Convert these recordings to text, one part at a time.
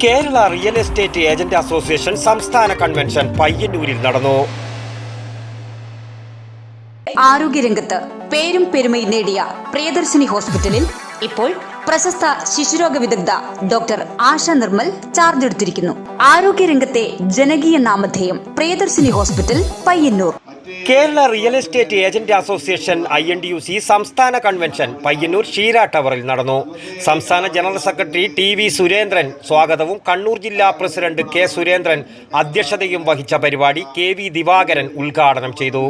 Kerala real estate agent association സംസ്ഥാന convention പയ്യന്നൂരിൽ നടന്നു. ആരോഗ്യരംഗത്ത് പേരും പെരുമയും നേടിയ പ്രിയദർശിനി ഹോസ്പിറ്റലിൽ ഇപ്പോൾ പ്രശസ്ത ശിശുരോഗ വിദഗ്ധ ഡോക്ടർ ആശ നിർമ്മൽ ചാർജ് എടുത്തിരിക്കുന്നു. ആരോഗ്യരംഗത്തെ ജനകീയ നാമധേയം Priyadarshini hospital Payyanur. Kerala real estate agent association INDUC സംസ്ഥാന കൺവെൻഷൻ പയ്യന്നൂർ ഷീര ടവറിൽ നടന്നു. സംസ്ഥാന ജനറൽ സെക്രട്ടറി TV സുരേന്ദ്രൻ സ്വാഗതവും കണ്ണൂർ ജില്ലാ പ്രസിഡന്റ് K സുരേന്ദ്രൻ അധ്യക്ഷതയും വഹിച്ച പരിപാടി KV ദിവാകരൻ ഉദ്ഘാടനം ചെയ്തു.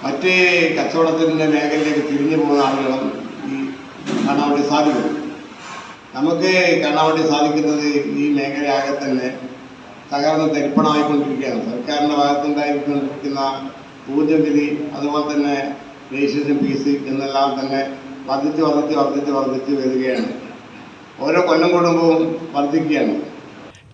മറ്റ് കച്ചവടത്തിൻ്റെ മേഖലയിലേക്ക് തിരിഞ്ഞു പോകുന്ന ആളുകളും ഈ കാണാൻ വേണ്ടി സാധിക്കും. നമുക്ക് കാണാൻ വേണ്ടി സാധിക്കുന്നത് ഈ മേഖലയാകെ തന്നെ തകർന്ന് തരിപ്പണമായിക്കൊണ്ടിരിക്കുകയാണ്. സർക്കാരിൻ്റെ ഭാഗത്തുണ്ടായിക്കൊണ്ടിരിക്കുന്ന ഊർജ്ജ വിധി, അതുപോലെ തന്നെ രജിസ്ട്രേഷൻ ഫീസ് എന്നെല്ലാം തന്നെ വർദ്ധിച്ച് വരികയാണ്. ഓരോ കൊല്ലം കൂടുമ്പോൾ വർദ്ധിക്കുകയാണ്.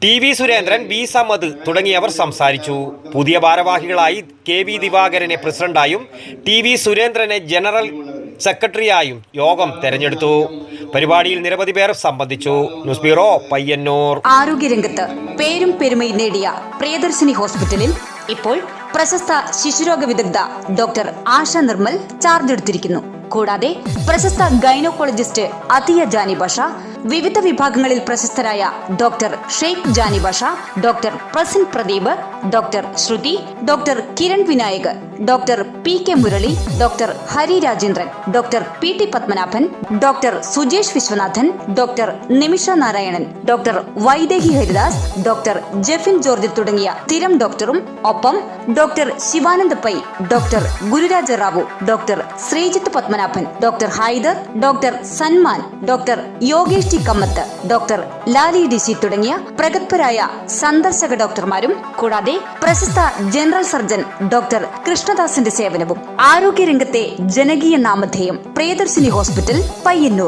TV സുരേന്ദ്രൻ, B സമദ് തുടങ്ങിയവർ സംസാരിച്ചു. പുതിയ ഭാരവാഹികളായി KV ദിവാകരനെ പ്രസിഡന്റായും TV സുരേന്ദ്രനെ ജനറൽ സെക്രട്ടറിയായും യോഗം തെരഞ്ഞെടുത്തു. പരിപാടിയിൽ നിരവധി പേർ സംബന്ധിച്ചു. News bureau, Payyanur. ആരോഗ്യരംഗത്ത് പേരും പെരുമയും നേടിയ പ്രിയദർശിനി ഹോസ്പിറ്റലിൽ ഇപ്പോൾ പ്രശസ്ത ശിശുരോഗ വിദഗ്ധ ഡോക്ടർ ആശ നിർമ്മൽ ചാർജ് എടുത്തിരിക്കുന്നു. കൂടാതെ പ്രശസ്ത ഗൈനക്കോളജിസ്റ്റ് അതിയ ജാനി ബഷ, വിവിധ വിഭാഗങ്ങളിൽ പ്രശസ്തരായ doctor Sheikh Jani Basha, doctor Prasin Pradeep, doctor Shruti, doctor Kiran Vinayak, doctor PK Murali, doctor Hari Rajendran, doctor PT Padmanabhan, doctor Sujesh Viswanathan, doctor Nimisha Narayanan, doctor Vaidehi Haridas, doctor Jefin George തുടങ്ങിയ സ്ഥിരം ഡോക്ടറും ഒപ്പം doctor Sivananda Pai, doctor Gururaja Rao, doctor Sreejith Padmanabhan, doctor Haider, doctor Sanman, doctor Yogesh T Kamath, doctor Lali DC തുടങ്ങിയ പ്രഗത്ഭരായ സന്ദർശക ഡോക്ടർമാരും കൂടാതെ പ്രശസ്ത ജനറൽ സർജൻ ഡോക്ടർ കൃഷ്ണദാസിന്റെ സേവനവും. ആരോഗ്യരംഗത്തെ ജനകീയ നാമധേയം പ്രിയദർശിനി ഹോസ്പിറ്റൽ പയ്യന്നൂർ.